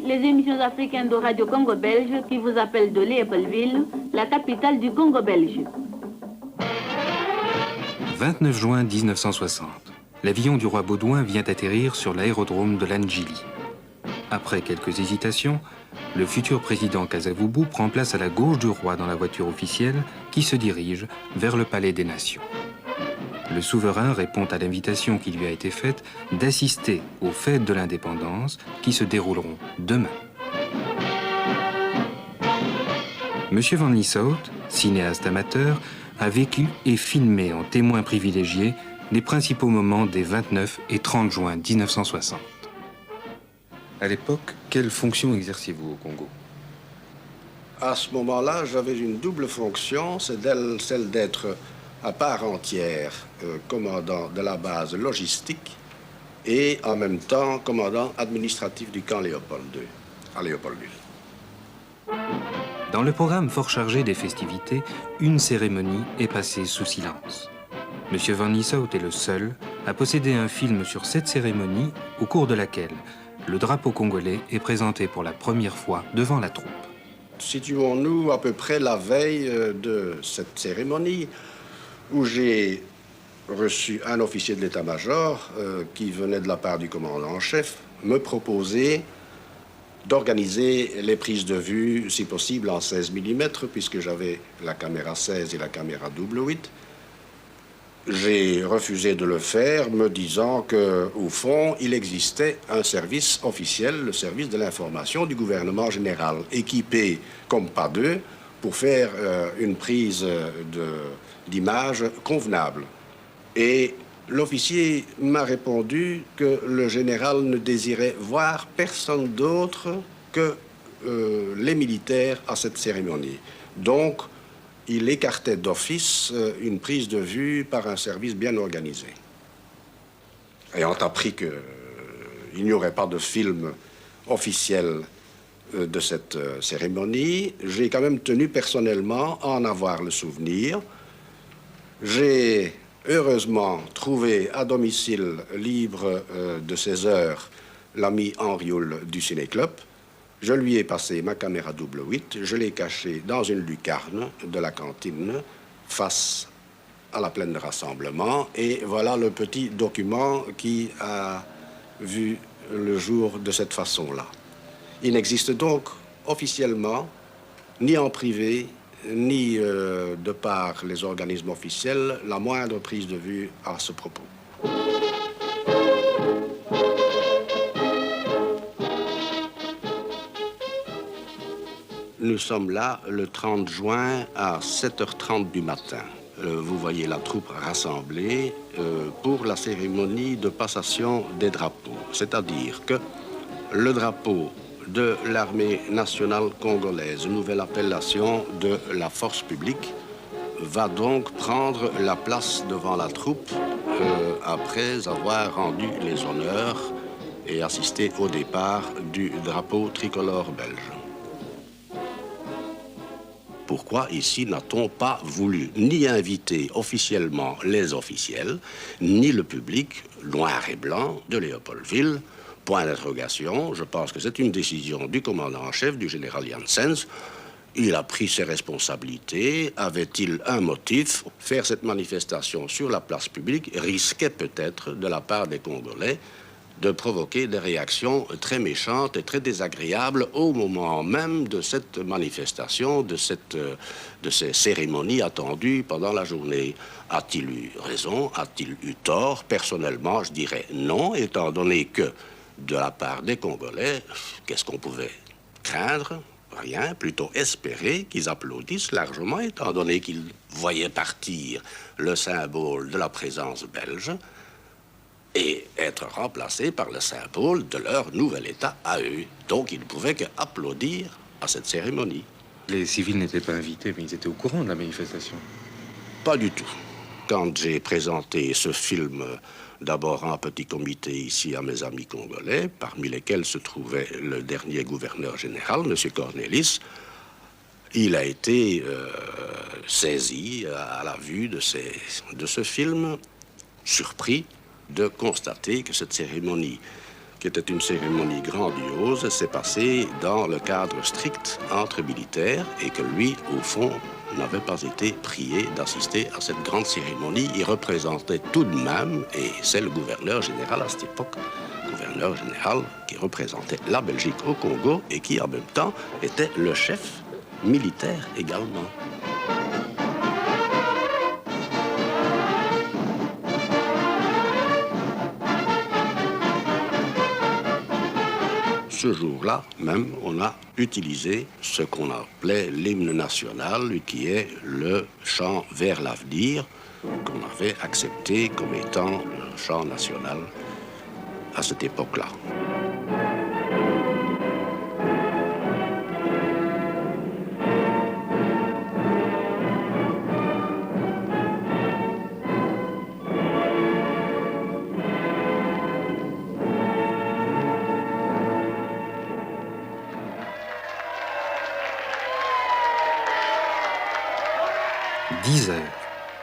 les émissions africaines de Radio Congo Belge qui vous appellent de Léopoldville, la capitale du Congo belge. 29 juin 1960. L'avion du roi Baudouin vient atterrir sur l'aérodrome de Landjili. Après quelques hésitations, le futur président Kasavubu prend place à la gauche du roi dans la voiture officielle qui se dirige vers le Palais des Nations. Le souverain répond à l'invitation qui lui a été faite d'assister aux fêtes de l'indépendance qui se dérouleront demain. Monsieur Van Lieshout, cinéaste amateur, a vécu et filmé en témoin privilégié les principaux moments des 29 et 30 juin 1960. À l'époque, quelle fonction exerciez-vous au Congo? À ce moment-là, j'avais une double fonction, c'est celle d'être à part entière commandant de la base logistique et en même temps commandant administratif du camp Léopold II, à Léopoldville. Dans le programme fort chargé des festivités, une cérémonie est passée sous silence. Monsieur Van Lieshout est le seul à posséder un film sur cette cérémonie au cours de laquelle le drapeau congolais est présenté pour la première fois devant la troupe. Situons-nous à peu près la veille de cette cérémonie où j'ai reçu un officier de l'état-major qui venait de la part du commandant en chef me proposer d'organiser les prises de vue, si possible, en 16 mm, puisque j'avais la caméra 16 et la caméra double 8. J'ai refusé de le faire, me disant qu'au fond, il existait un service officiel, le service de l'information du gouvernement général, équipé comme pas deux pour faire une prise d'image convenable. Et l'officier m'a répondu que le général ne désirait voir personne d'autre que les militaires à cette cérémonie. Donc, il écartait d'office une prise de vue par un service bien organisé. Ayant appris qu'il n'y aurait pas de film officiel de cette cérémonie, j'ai quand même tenu personnellement à en avoir le souvenir. J'ai heureusement trouvé à domicile, libre de ses heures, l'ami Henrioul du Ciné-Club. Je lui ai passé ma caméra double 8, je l'ai cachée dans une lucarne de la cantine face à la plaine de rassemblement et voilà le petit document qui a vu le jour de cette façon-là. Il n'existe donc officiellement, ni en privé, ni de par les organismes officiels, la moindre prise de vue à ce propos. Nous sommes là le 30 juin à 7h30 du matin. Vous voyez la troupe rassemblée pour la cérémonie de passation des drapeaux. C'est-à-dire que le drapeau de l'armée nationale congolaise, nouvelle appellation de la force publique, va donc prendre la place devant la troupe après avoir rendu les honneurs et assisté au départ du drapeau tricolore belge. Pourquoi ici n'a-t-on pas voulu ni inviter officiellement les officiels, ni le public noir et blanc de Léopoldville? Point d'interrogation, je pense que c'est une décision du commandant en chef, du général Janssens. Il a pris ses responsabilités. Avait-il un motif? Faire cette manifestation sur la place publique risquait peut-être, de la part des Congolais, de provoquer des réactions très méchantes et très désagréables au moment même de cette manifestation, de ces cérémonies attendues pendant la journée. A-t-il eu raison? A-t-il eu tort? Personnellement, je dirais non, étant donné que, de la part des Congolais, qu'est-ce qu'on pouvait craindre? Rien, plutôt espérer qu'ils applaudissent largement, étant donné qu'ils voyaient partir le symbole de la présence belge et être remplacés par le symbole de leur nouvel État à eux. Donc, ils ne pouvaient qu'applaudir à cette cérémonie. Les civils n'étaient pas invités, mais ils étaient au courant de la manifestation. Pas du tout. Quand j'ai présenté ce film, d'abord en petit comité ici à mes amis congolais, parmi lesquels se trouvait le dernier gouverneur général, M. Cornelis, il a été saisi à la vue de ce film, surpris de constater que cette cérémonie qui était une cérémonie grandiose, s'est passée dans le cadre strict entre militaires et que lui, au fond, n'avait pas été prié d'assister à cette grande cérémonie. Il représentait tout de même, et c'est le gouverneur général à cette époque, gouverneur général qui représentait la Belgique au Congo et qui en même temps était le chef militaire également. Ce jour-là même, on a utilisé ce qu'on appelait l'hymne national, qui est le chant vers l'avenir, qu'on avait accepté comme étant le chant national à cette époque-là.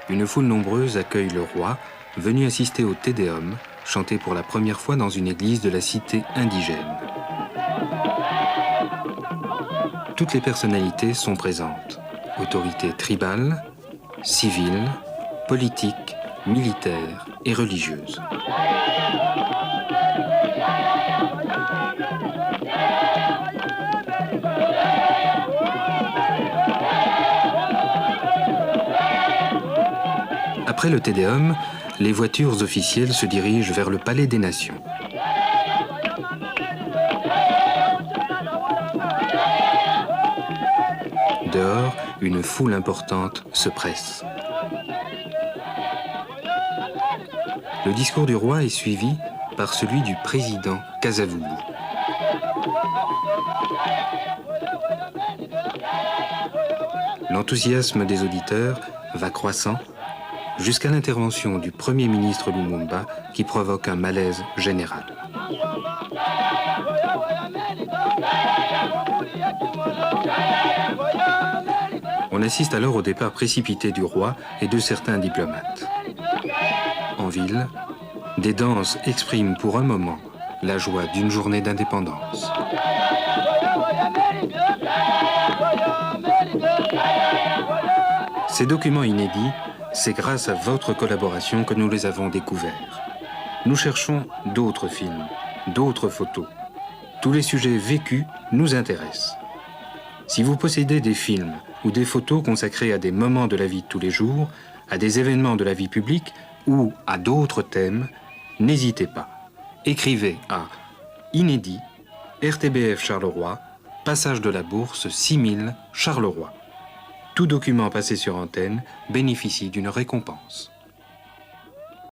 Une foule nombreuse accueille le roi, venu assister au Te Deum, chanté pour la première fois dans une église de la cité indigène. Toutes les personnalités sont présentes. Autorités tribales, civiles, politiques, militaires et religieuses. Après le Te Deum, les voitures officielles se dirigent vers le Palais des Nations. Dehors, une foule importante se presse. Le discours du roi est suivi par celui du président Kasavubu. L'enthousiasme des auditeurs va croissant jusqu'à l'intervention du Premier ministre Lumumba qui provoque un malaise général. On assiste alors au départ précipité du roi et de certains diplomates. En ville, des danses expriment pour un moment la joie d'une journée d'indépendance. Ces documents inédits, c'est grâce à votre collaboration que nous les avons découverts. Nous cherchons d'autres films, d'autres photos. Tous les sujets vécus nous intéressent. Si vous possédez des films ou des photos consacrés à des moments de la vie de tous les jours, à des événements de la vie publique ou à d'autres thèmes, n'hésitez pas. Écrivez à Inédit, RTBF Charleroi, Passage de la Bourse 6000 Charleroi. Tout document passé sur antenne bénéficie d'une récompense.